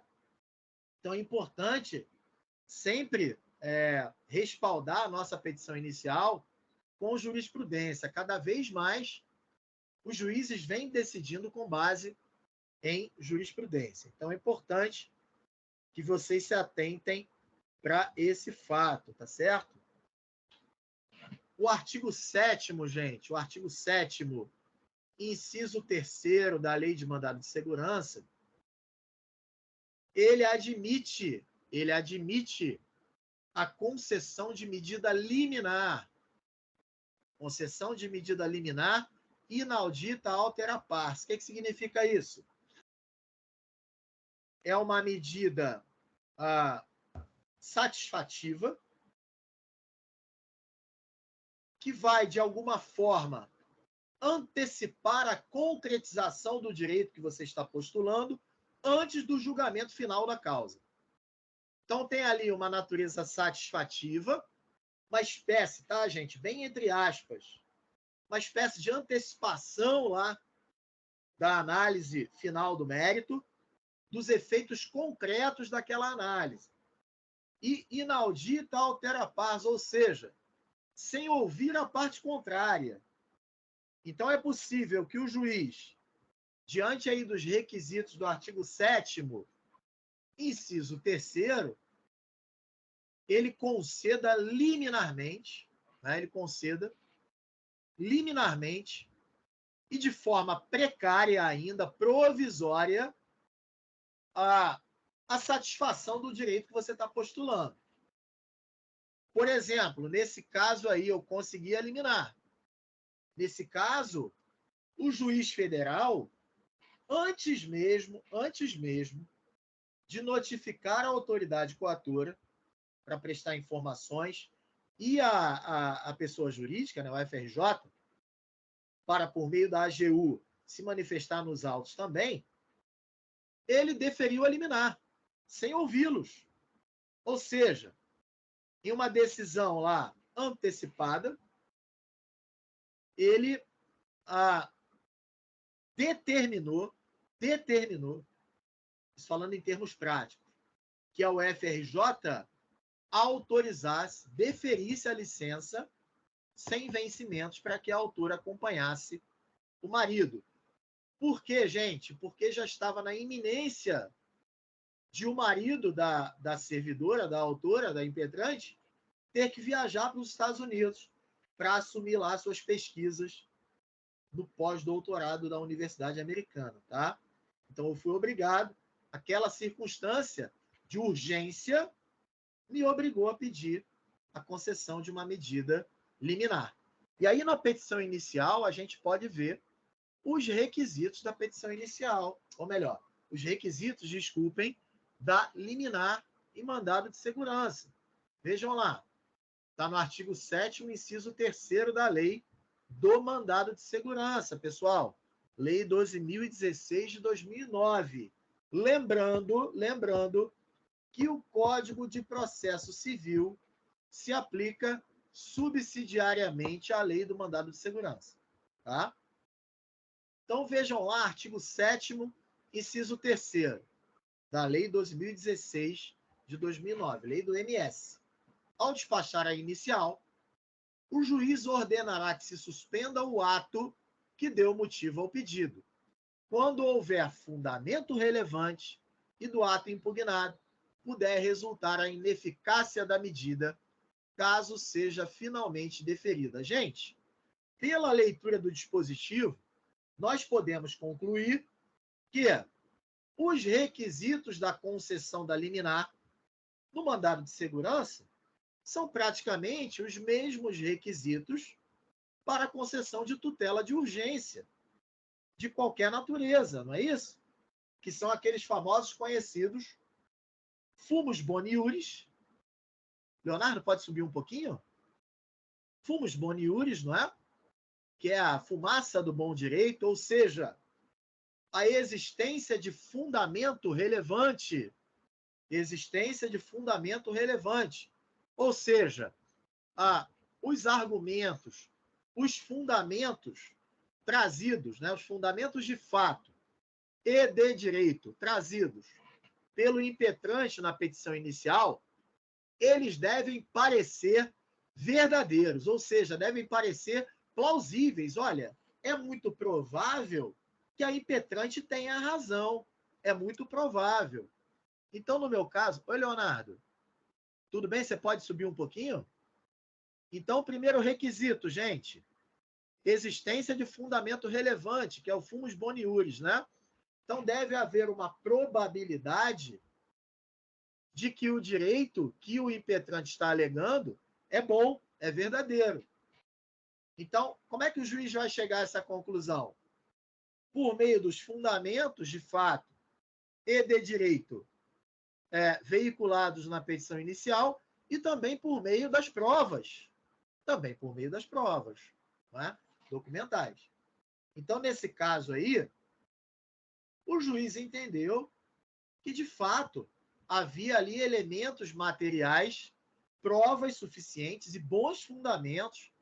Então, é importante sempre respaldar a nossa petição inicial com jurisprudência. Cada vez mais, os juízes vêm decidindo com base em jurisprudência. Então, é importante que vocês se atentem para esse fato, tá certo? O artigo 7º, gente, o artigo 7º, inciso 3º da Lei de Mandado de Segurança, ele admite a concessão de medida liminar. Concessão de medida liminar inaudita altera pars. O que significa isso? É uma medida satisfativa que vai, de alguma forma, antecipar a concretização do direito que você está postulando antes do julgamento final da causa. Então, tem ali uma natureza satisfativa, uma espécie, tá, gente? Bem entre aspas, uma espécie de antecipação lá da análise final do mérito, dos efeitos concretos daquela análise. E inaudita altera pars, ou seja, sem ouvir a parte contrária. Então, é possível que o juiz, diante aí dos requisitos do artigo 7º, inciso 3º, ele conceda liminarmente, né, e de forma precária ainda, provisória, a satisfação do direito que você está postulando. Por exemplo, nesse caso aí, eu consegui eliminar. Nesse caso, o juiz federal, antes mesmo de notificar a autoridade coatora para prestar informações e a pessoa jurídica, né, o FRJ, para, por meio da AGU, se manifestar nos autos também, ele deferiu a liminar, sem ouvi-los. Ou seja, em uma decisão lá antecipada, ele determinou, falando em termos práticos, que a UFRJ autorizasse, deferisse a licença sem vencimentos para que a autora acompanhasse o marido. Por quê, gente? Porque já estava na iminência de o marido da servidora, da autora, da impetrante, ter que viajar para os Estados Unidos para assumir lá suas pesquisas no pós-doutorado da Universidade Americana, tá? Então, eu fui obrigado, aquela circunstância de urgência me obrigou a pedir a concessão de uma medida liminar. E aí, na petição inicial, a gente pode ver os requisitos da petição inicial, ou melhor, os requisitos, desculpem, da liminar e mandado de segurança. Vejam lá, está no artigo 7º, inciso 3º da lei do mandado de segurança, pessoal. Lei 12.016 de 2009. Lembrando que o Código de Processo Civil se aplica subsidiariamente à lei do mandado de segurança. Tá? Então, vejam lá, artigo 7º, inciso 3º, da Lei 12.016 de 2009, lei do MS. Ao despachar a inicial, o juiz ordenará que se suspenda o ato que deu motivo ao pedido, quando houver fundamento relevante e do ato impugnado puder resultar a ineficácia da medida, caso seja finalmente deferida. Gente, pela leitura do dispositivo, nós podemos concluir que os requisitos da concessão da liminar no mandado de segurança são praticamente os mesmos requisitos para a concessão de tutela de urgência de qualquer natureza, não é isso? Que são aqueles famosos conhecidos fumus boni iuris. Leonardo, pode subir um pouquinho? Fumus boni iuris, não é? Que é a fumaça do bom direito, ou seja, a existência de fundamento relevante. Existência de fundamento relevante. Ou seja, os argumentos os fundamentos trazidos, né, os fundamentos de fato e de direito trazidos pelo impetrante na petição inicial, eles devem parecer verdadeiros, ou seja, devem parecer plausíveis. Olha, é muito provável que a impetrante tenha razão. É muito provável. Então, no meu caso... Oi, Leonardo. Tudo bem? Você pode subir um pouquinho? Então, o primeiro requisito, gente, existência de fundamento relevante, que é o fumus boni iuris, né? Então, deve haver uma probabilidade de que o direito que o impetrante está alegando é bom, é verdadeiro. Então, como é que o juiz vai chegar a essa conclusão? Por meio dos fundamentos de fato e de direito veiculados na petição inicial e também por meio das provas. Também por meio das provas, né, documentais. Então, nesse caso aí, o juiz entendeu que, de fato, havia ali elementos materiais, provas suficientes e bons fundamentos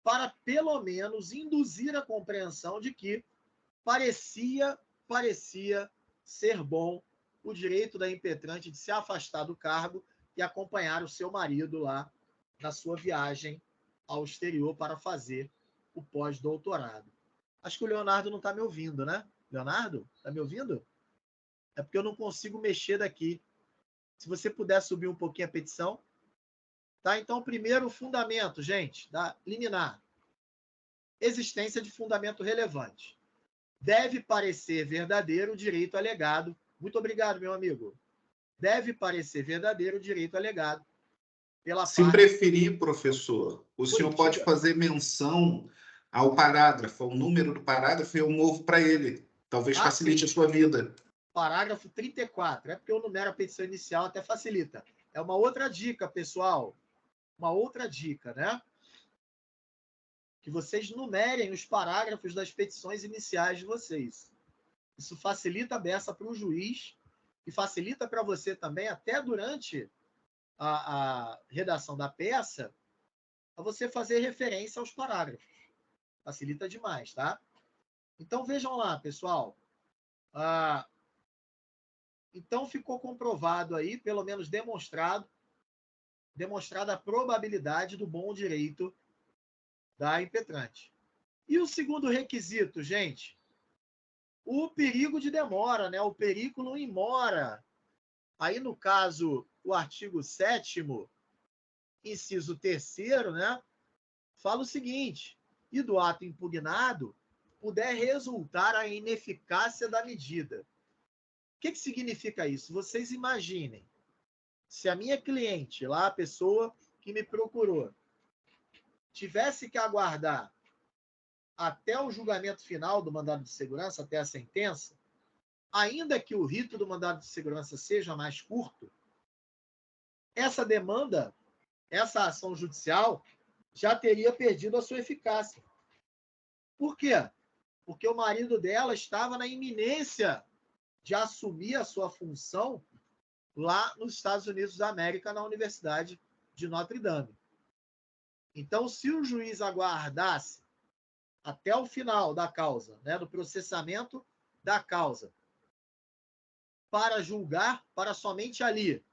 para, pelo menos, induzir a compreensão de que parecia ser bom o direito da impetrante de se afastar do cargo e acompanhar o seu marido lá na sua viagem ao exterior para fazer o pós-doutorado. Acho que o Leonardo não está me ouvindo, né? Leonardo, está me ouvindo? É porque eu não consigo mexer daqui. Se você puder subir um pouquinho a petição. Tá? Então, primeiro fundamento, gente, da liminar. Existência de fundamento relevante. Deve parecer verdadeiro o direito alegado. Muito obrigado, meu amigo. Deve parecer verdadeiro o direito alegado pela Se parte... preferir, professor, o senhor diga. pode fazer menção ao parágrafo, ao número do parágrafo, e eu movo para ele. Talvez facilite a sua vida. Parágrafo 34. É porque eu numero a petição inicial, até facilita. É uma outra dica, pessoal. Uma outra dica, né? Que vocês numerem os parágrafos das petições iniciais de vocês. Isso facilita a beça para o juiz e facilita para você também, até durante a redação da peça, a você fazer referência aos parágrafos. Facilita demais, tá? Então, vejam lá, pessoal. Então, ficou comprovado aí, pelo menos demonstrada a probabilidade do bom direito da impetrante. E o segundo requisito, gente, o perigo de demora, né? O periculum in mora. Aí, no caso, o artigo 7º, inciso 3º, né? Fala o seguinte: e do ato impugnado puder resultar a ineficácia da medida. O que significa isso? Vocês imaginem, se a minha cliente, lá a pessoa que me procurou, tivesse que aguardar até o julgamento final do mandado de segurança, até a sentença, ainda que o rito do mandado de segurança seja mais curto, essa demanda, essa ação judicial, já teria perdido a sua eficácia. Por quê? Porque o marido dela estava na iminência de assumir a sua função lá nos Estados Unidos da América, na Universidade de Notre Dame. Então, se o juiz aguardasse até o final da causa, né, do processamento da causa, para julgar, para somente ali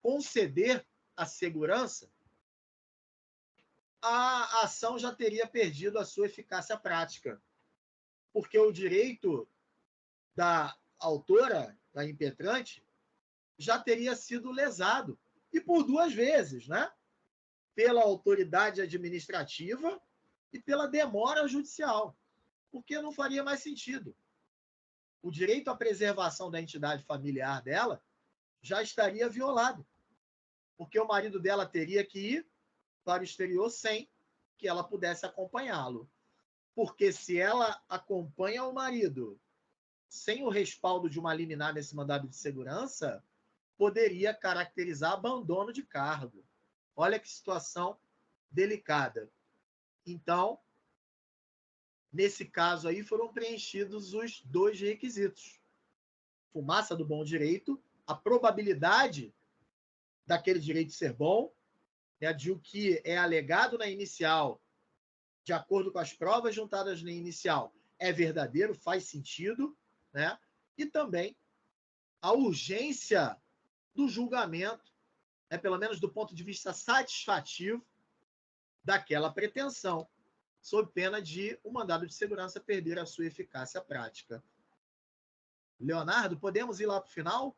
conceder a segurança, a ação já teria perdido a sua eficácia prática, porque o direito da autora, da impetrante, já teria sido lesado, e por duas vezes, né? Pela autoridade administrativa e pela demora judicial, porque não faria mais sentido. O direito à preservação da entidade familiar dela já estaria violado, porque o marido dela teria que ir para o exterior sem que ela pudesse acompanhá-lo. Porque se ela acompanha o marido sem o respaldo de uma liminar nesse mandado de segurança, poderia caracterizar abandono de cargo. Olha que situação delicada. Então, nesse caso aí, foram preenchidos os dois requisitos. Fumaça do bom direito, a probabilidade daquele direito ser bom, né, de o que é alegado na inicial de acordo com as provas juntadas na inicial, é verdadeiro, faz sentido, né? E também a urgência do julgamento, né, pelo menos do ponto de vista satisfativo daquela pretensão, sob pena de o mandado de segurança perder a sua eficácia prática. Leonardo, podemos ir lá para o final?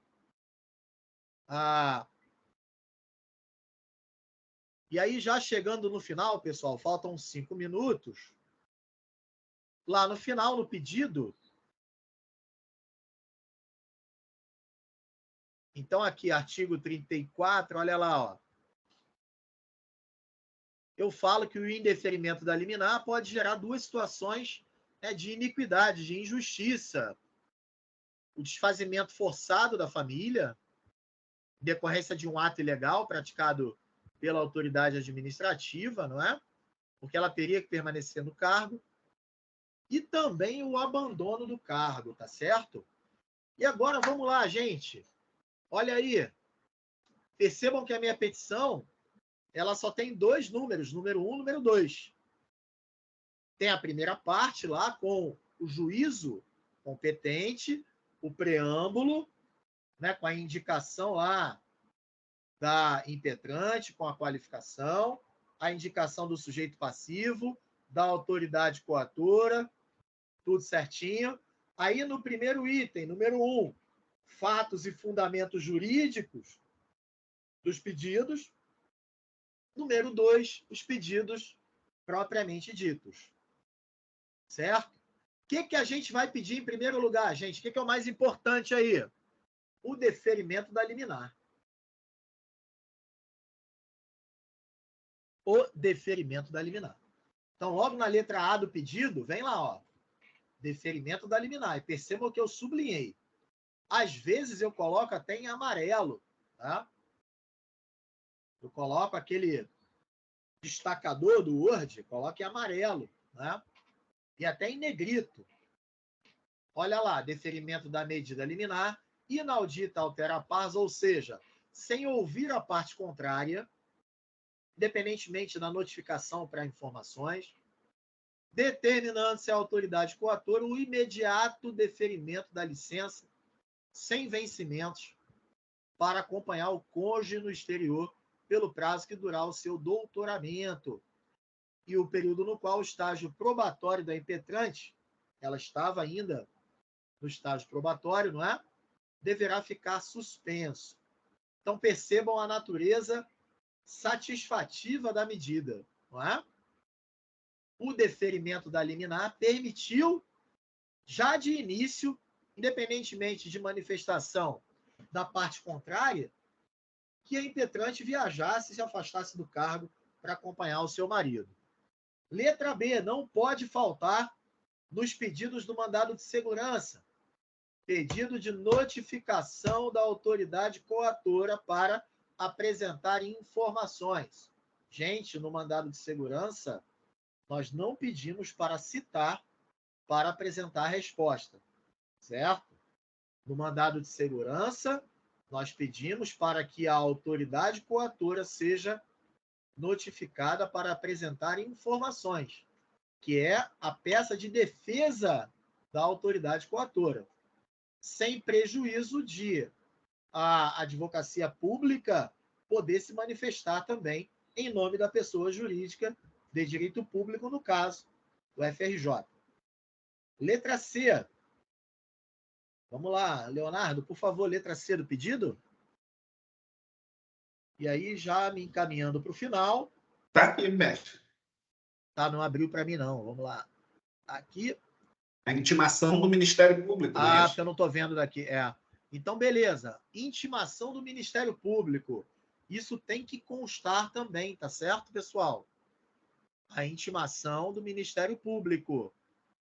E aí, já chegando no final, pessoal, faltam 5 minutos. Lá no final, no pedido, então aqui, artigo 34, olha lá, ó. Eu falo que o indeferimento da liminar pode gerar duas situações, né, de iniquidade, de injustiça. O desfazimento forçado da família, em decorrência de um ato ilegal praticado pela autoridade administrativa, não é? Porque ela teria que permanecer no cargo. E também o abandono do cargo, tá certo? E agora, vamos lá, gente. Olha aí. Percebam que a minha petição, ela só tem 2 números, número 1 e número 2. Tem a primeira parte lá com o juízo competente, o preâmbulo, né, com a indicação lá da impetrante, com a qualificação, a indicação do sujeito passivo, da autoridade coatora, tudo certinho. Aí, no primeiro item, número 1, fatos e fundamentos jurídicos dos pedidos. Número 2, os pedidos propriamente ditos. Certo? O que a gente vai pedir em primeiro lugar, gente? O que é o mais importante aí? O deferimento da liminar. O deferimento da liminar. Então, logo na letra A do pedido, vem lá, ó. Deferimento da liminar. E percebam que eu sublinhei. Às vezes eu coloco até em amarelo, tá? Eu coloco aquele destacador do Word, coloco em amarelo, né? E até em negrito. Olha lá, deferimento da medida liminar, inaudita altera pars, ou seja, sem ouvir a parte contrária, independentemente da notificação para informações, determinando-se a autoridade coatora o imediato deferimento da licença sem vencimentos para acompanhar o cônjuge no exterior pelo prazo que durar o seu doutoramento e o período no qual o estágio probatório da impetrante, ela estava ainda no estágio probatório, não é? Deverá ficar suspenso. Então, percebam a natureza satisfativa da medida, não é? O deferimento da liminar permitiu, já de início, independentemente de manifestação da parte contrária, que a impetrante viajasse e se afastasse do cargo para acompanhar o seu marido. Letra B, não pode faltar nos pedidos do mandado de segurança pedido de notificação da autoridade coatora para apresentar informações. Gente, no mandado de segurança, nós não pedimos para citar, para apresentar a resposta, certo? No mandado de segurança, nós pedimos para que a autoridade coatora seja notificada para apresentar informações, que é a peça de defesa da autoridade coatora, sem prejuízo de a advocacia pública poder se manifestar também em nome da pessoa jurídica de direito público, no caso do FRJ. Letra C. Vamos lá, Leonardo, por favor, letra C do pedido. E aí, já me encaminhando para o final. Tá aqui, mestre. Tá, não abriu para mim, não. Vamos lá. Aqui. A intimação do Ministério Público. Ah, mestre. porque eu não estou vendo daqui. Então, beleza. Intimação do Ministério Público. Isso tem que constar também, tá certo, pessoal? A intimação do Ministério Público.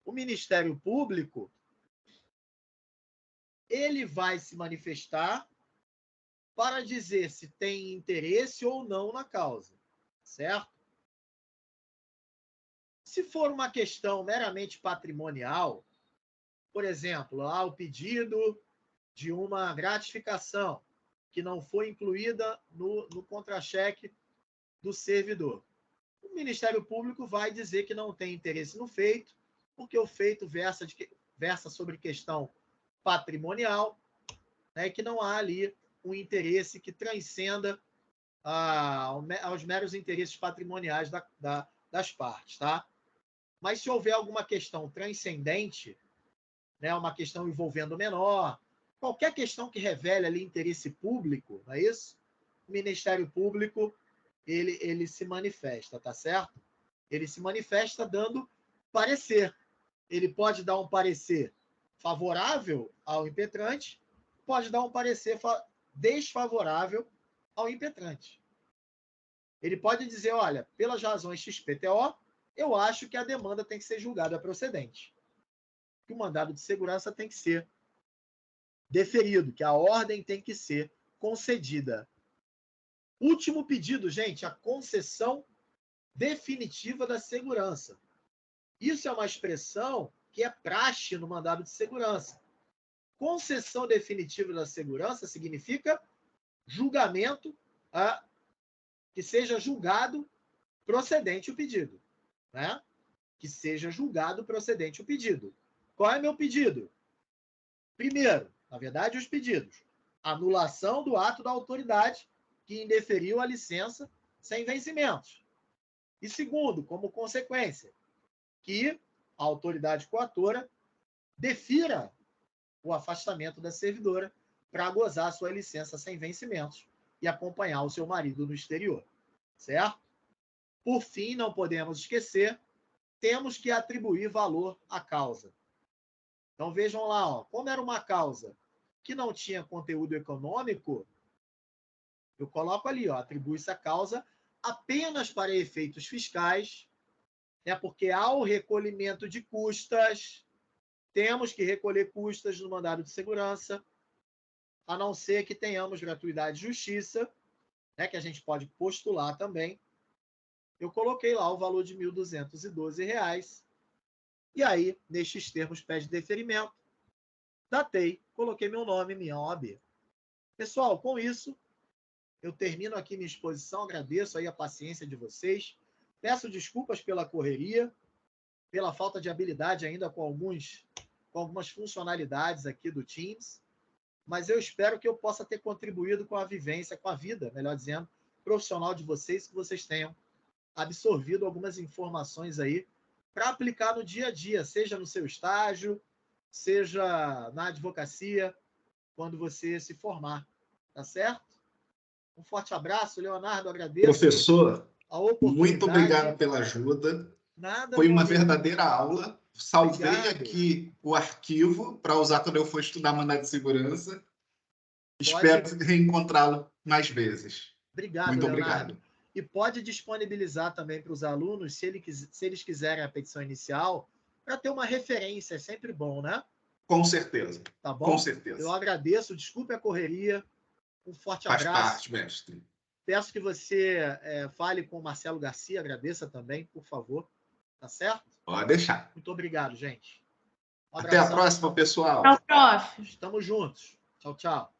O Ministério Público, ele vai se manifestar para dizer se tem interesse ou não na causa, certo? Se for uma questão meramente patrimonial, por exemplo, lá o pedido de uma gratificação que não foi incluída no contra-cheque do servidor. Ministério Público vai dizer que não tem interesse no feito, porque o feito versa sobre questão patrimonial, né, e que não há ali um interesse que transcenda aos meros interesses patrimoniais das partes, tá? Mas se houver alguma questão transcendente, né, uma questão envolvendo o menor, qualquer questão que revele ali interesse público, não é isso? O Ministério Público, ele se manifesta, tá certo? Ele se manifesta dando parecer. Ele pode dar um parecer favorável ao impetrante, pode dar um parecer desfavorável ao impetrante. Ele pode dizer, olha, pelas razões XPTO, eu acho que a demanda tem que ser julgada procedente, que o mandado de segurança tem que ser deferido, que a ordem tem que ser concedida. Último pedido, gente, a concessão definitiva da segurança. Isso é uma expressão que é praxe no mandado de segurança. Concessão definitiva da segurança significa julgamento, que seja julgado procedente o pedido, né? Que seja julgado procedente o pedido. Qual é meu pedido? Primeiro, na verdade, os pedidos. Anulação do ato da autoridade que indeferiu a licença sem vencimentos. E segundo, como consequência, que a autoridade coatora defira o afastamento da servidora para gozar sua licença sem vencimentos e acompanhar o seu marido no exterior, certo? Por fim, não podemos esquecer, temos que atribuir valor à causa. Então vejam lá, ó, como era uma causa que não tinha conteúdo econômico, eu coloco ali, ó, atribui-se a causa apenas para efeitos fiscais, né, porque ao recolhimento de custas, temos que recolher custas no mandado de segurança, a não ser que tenhamos gratuidade de justiça, né, que a gente pode postular também. Eu coloquei lá o valor de R$ 1.212, e aí, nestes termos, pede deferimento, datei, coloquei meu nome, minha OAB. Pessoal, com isso, eu termino aqui minha exposição, agradeço aí a paciência de vocês, peço desculpas pela correria, pela falta de habilidade ainda com algumas funcionalidades aqui do Teams, mas eu espero que eu possa ter contribuído com a vivência, com a vida, melhor dizendo, profissional de vocês, que vocês tenham absorvido algumas informações aí para aplicar no dia a dia, seja no seu estágio, seja na advocacia, quando você se formar, tá certo? Um forte abraço, Leonardo, agradeço. Professor, a oportunidade. Muito obrigado pela ajuda. Nada, foi uma amigo. verdadeira aula. Salvei Obrigado. aqui o arquivo para usar quando eu for estudar mandado de segurança. Pode. Espero reencontrá-lo mais vezes. Obrigado, Muito Leonardo. obrigado. E pode disponibilizar também para os alunos, se eles quiserem a petição inicial, para ter uma referência, é sempre bom, né? Com certeza. Tá bom? Com certeza. Eu agradeço, desculpe a correria, um forte Faz abraço. parte, mestre. Peço que você fale com o Marcelo Garcia, agradeça também, por favor. Tá certo? Pode deixar. Muito obrigado, gente. Até a próxima, pessoal. Tchau, prof. Estamos juntos. Tchau, tchau.